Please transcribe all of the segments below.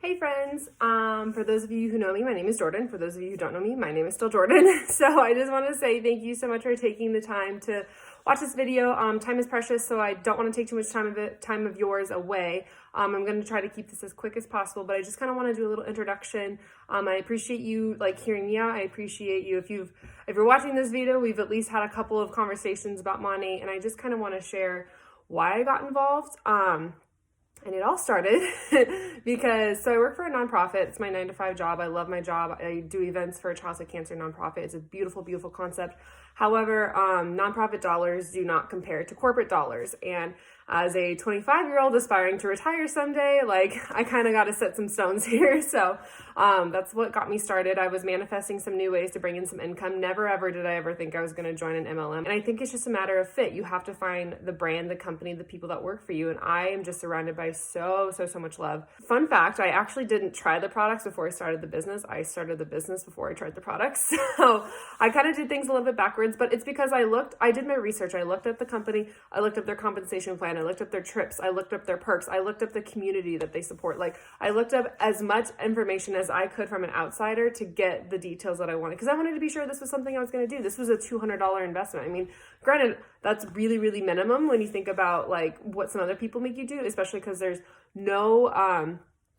Hey friends, for those of you who know me, my name is Jordan. For those of you who don't know me, my name is still Jordan. So I just want to say thank you so much for taking the time to watch this video. Time is precious, so I don't want to take too much time of yours away. I'm going to try to keep this as quick as possible, but I just kind of want to do a little introduction. I appreciate you hearing me out. I appreciate you if you're watching this video, we've at least had a couple of conversations about money, and I just kind of want to share why I got involved. And it all started because, I work for a nonprofit. It's my 9-to-5 job. I love my job. I do events for a childhood cancer nonprofit. It's a beautiful, beautiful concept. However, nonprofit dollars do not compare to corporate dollars. And as a 25-year-old aspiring to retire someday, I kind of got to set some stones here. So that's what got me started. I was manifesting some new ways to bring in some income. Never ever did I ever think I was going to join an MLM. And I think it's just a matter of fit. You have to find the brand, the company, the people that work for you. And I am just surrounded by so much love. Fun fact, I actually didn't try the products before I started the business. I started the business before I tried the products. So I kind of did things a little bit backwards, but it's because I did my research. I looked at the company. I looked up their compensation plan. I looked up their trips. I looked up their perks. I looked up the community that they support. I looked up as much information as I could from an outsider to get the details that I wanted, because I wanted to be sure this was something I was going to do. This was a $200 investment. I mean, granted, that's really, really minimum when you think about what some other people make you do, especially because there's no,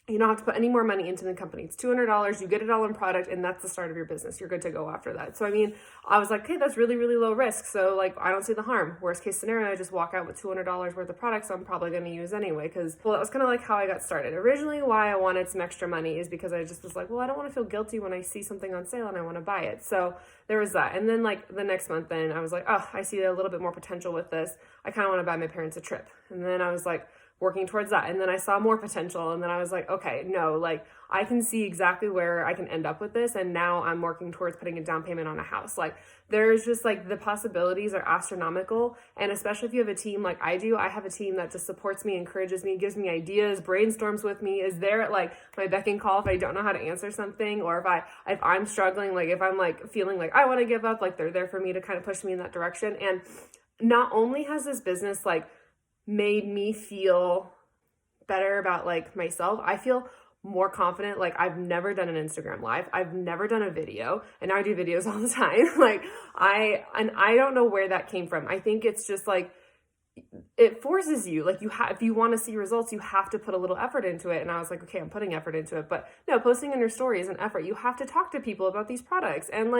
you don't have to put any more money into the company. It's $200. You get it all in product, and that's the start of your business. You're good to go after that. So, I mean, I was like, hey, that's really, really low risk. So, I don't see the harm. Worst case scenario, I just walk out with $200 worth of products I'm probably going to use anyway. Because, that was kind of how I got started. Originally, why I wanted some extra money is because I just was like, I don't want to feel guilty when I see something on sale and I want to buy it. So, there was that. And then, the next month, then I was like, oh, I see a little bit more potential with this. I kind of want to buy my parents a trip. And then I was like, working towards that. And then I saw more potential, and then I was like, okay, no, I can see exactly where I can end up with this. And now I'm working towards putting a down payment on a house. There's just the possibilities are astronomical. And especially if you have a team like I do, I have a team that just supports me, encourages me, gives me ideas, brainstorms with me, is there at my beck and call if I don't know how to answer something, or if I'm struggling, if I'm feeling I want to give up, they're there for me to kind of push me in that direction. And not only has this business made me feel better about myself, I feel more confident. I've never done an Instagram live. I've never done a video, and now I do videos all the time. I don't know where that came from. I think it's just it forces you, if you want to see results, you have to put a little effort into it. And I was like, okay, I'm putting effort into it, but no, posting in your story is an effort. You have to talk to people about these products, and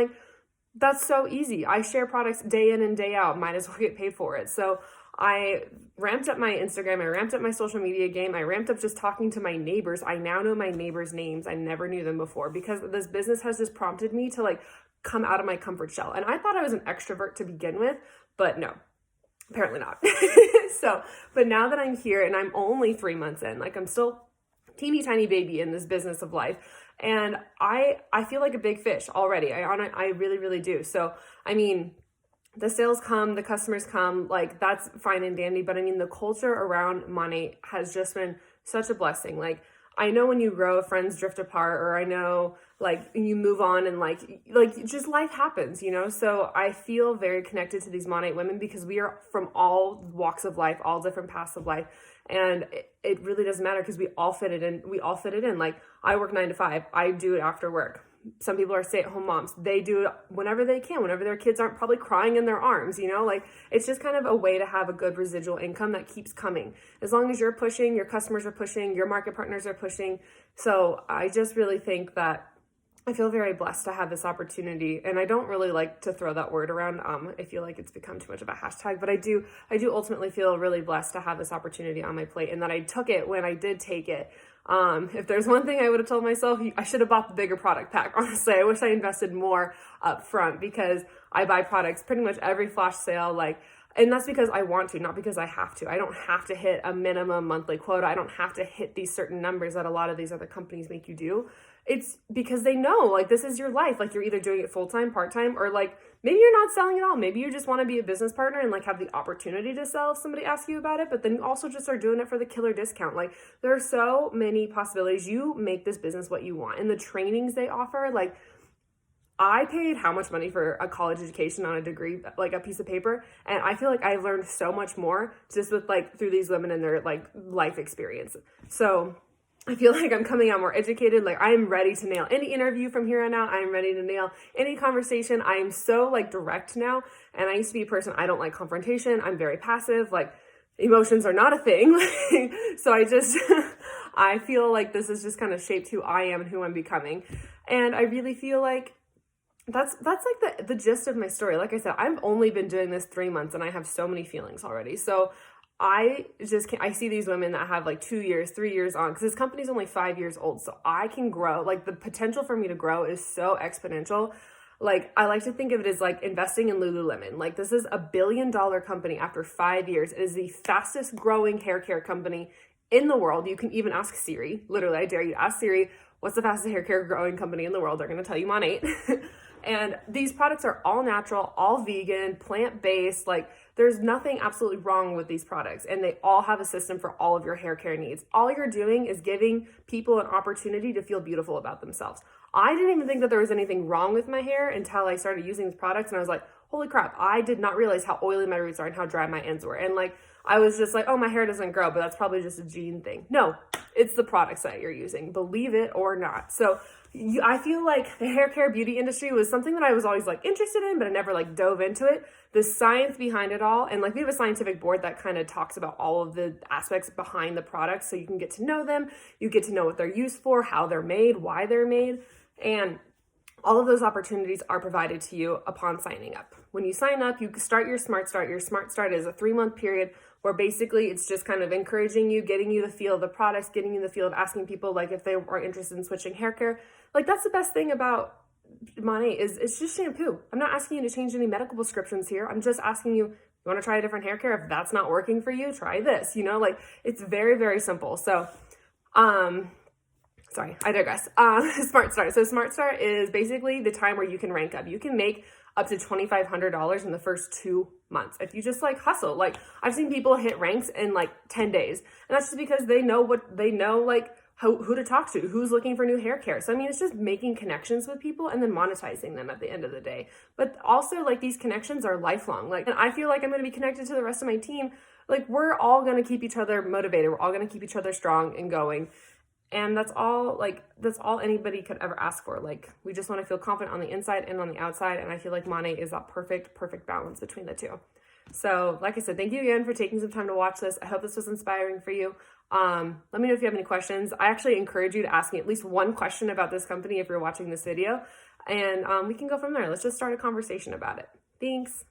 that's so easy. I share products day in and day out. Might as well get paid for it. So I ramped up my Instagram. I ramped up my social media game. I ramped up just talking to my neighbors. I now know my neighbors' names. I never knew them before, because this business has just prompted me to come out of my comfort shell. And I thought I was an extrovert to begin with, but no, apparently not. But now that I'm here and I'm only 3 months in, I'm still teeny tiny baby in this business of life. And I feel like a big fish already. I really, really do. So, I mean, the sales come, the customers come, that's fine and dandy. But I mean, the culture around money has just been such a blessing. I know when you grow, friends drift apart, or I know you move on, and just life happens, So I feel very connected to these Monat women, because we are from all walks of life, all different paths of life. And it really doesn't matter, because we all fit it in. I work 9 to 5. I do it after work. Some people are stay-at-home moms. They do it whenever they can, whenever their kids aren't probably crying in their arms, it's just kind of a way to have a good residual income that keeps coming. As long as you're pushing, your customers are pushing, your market partners are pushing. So I just really think that I feel very blessed to have this opportunity. And I don't really like to throw that word around. I feel like it's become too much of a hashtag, but I do ultimately feel really blessed to have this opportunity on my plate, and that I took it when I did take it. If there's one thing I would have told myself, I should have bought the bigger product pack. Honestly, I wish I invested more up front, because I buy products pretty much every flash sale, and that's because I want to, not because I have to. I don't have to hit a minimum monthly quota. I don't have to hit these certain numbers that a lot of these other companies make you do. It's because they know, this is your life. You're either doing it full-time, part-time, or maybe you're not selling at all. Maybe you just want to be a business partner and have the opportunity to sell if somebody asks you about it, but then you also just are doing it for the killer discount. There are so many possibilities. You make this business what you want. And the trainings they offer, I paid how much money for a college education on a degree, a piece of paper, and I feel like I learned so much more just with through these women and their life experience. So I feel like I'm coming out more educated. Like I am ready to nail any interview from here on out. I am ready to nail any conversation. I am so like direct now. And I used to be a person, I don't like confrontation. I'm very passive. Like emotions are not a thing. So I feel like this has just kind of shaped who I am and who I'm becoming. And I really feel like that's like the gist of my story. Like I said, I've only been doing this 3 months and I have so many feelings already. So I just can't, I see these women that have like 2 years, 3 years on, because this company's only 5 years old. So I can grow. Like the potential for me to grow is so exponential. Like I like to think of it as like investing in Lululemon. Like this is a $1 billion company after 5 years. It is the fastest growing hair care company in the world. You can even ask Siri. Literally, I dare you to ask Siri, what's the fastest hair care growing company in the world? They're going to tell you Monat. And these products are all natural, all vegan, plant-based. Like there's nothing absolutely wrong with these products. And they all have a system for all of your hair care needs. All you're doing is giving people an opportunity to feel beautiful about themselves. I didn't even think that there was anything wrong with my hair until I started using these products. And I was like, holy crap, I did not realize how oily my roots are and how dry my ends were. And like, I was just like, oh, my hair doesn't grow, but that's probably just a gene thing. No, it's the products that you're using, believe it or not. So I feel like the hair care beauty industry was something that I was always like interested in, but I never like dove into it. The science behind it all, and like we have a scientific board that kind of talks about all of the aspects behind the products, so you can get to know them, you get to know what they're used for, how they're made, why they're made, and all of those opportunities are provided to you upon signing up. When you sign up, you start your Smart Start. Your Smart Start is a 3-month period where basically it's just kind of encouraging you, getting you the feel of the products, getting you the feel of asking people like if they are interested in switching hair care. Like that's the best thing about Monat is it's just shampoo. I'm not asking you to change any medical prescriptions here. I'm just asking you, you want to try a different hair care? If that's not working for you, try this, like it's very, very simple. So, sorry, I digress. Smart Start. So Smart Start is basically the time where you can rank up. You can make up to $2,500 in the first 2 months. If you just like hustle, like I've seen people hit ranks in like 10 days. And that's just because they know like who to talk to, who's looking for new hair care. So, I mean, it's just making connections with people and then monetizing them at the end of the day. But also like these connections are lifelong. Like, and I feel like I'm going to be connected to the rest of my team. Like we're all going to keep each other motivated. We're all going to keep each other strong and going. And that's all anybody could ever ask for. Like, we just want to feel confident on the inside and on the outside. And I feel like Monat is that perfect balance between the two. So like I said, thank you again for taking some time to watch this. I hope this was inspiring for you. Let me know if you have any questions. I actually encourage you to ask me at least one question about this company if you're watching this video. And we can go from there. Let's just start a conversation about it. Thanks.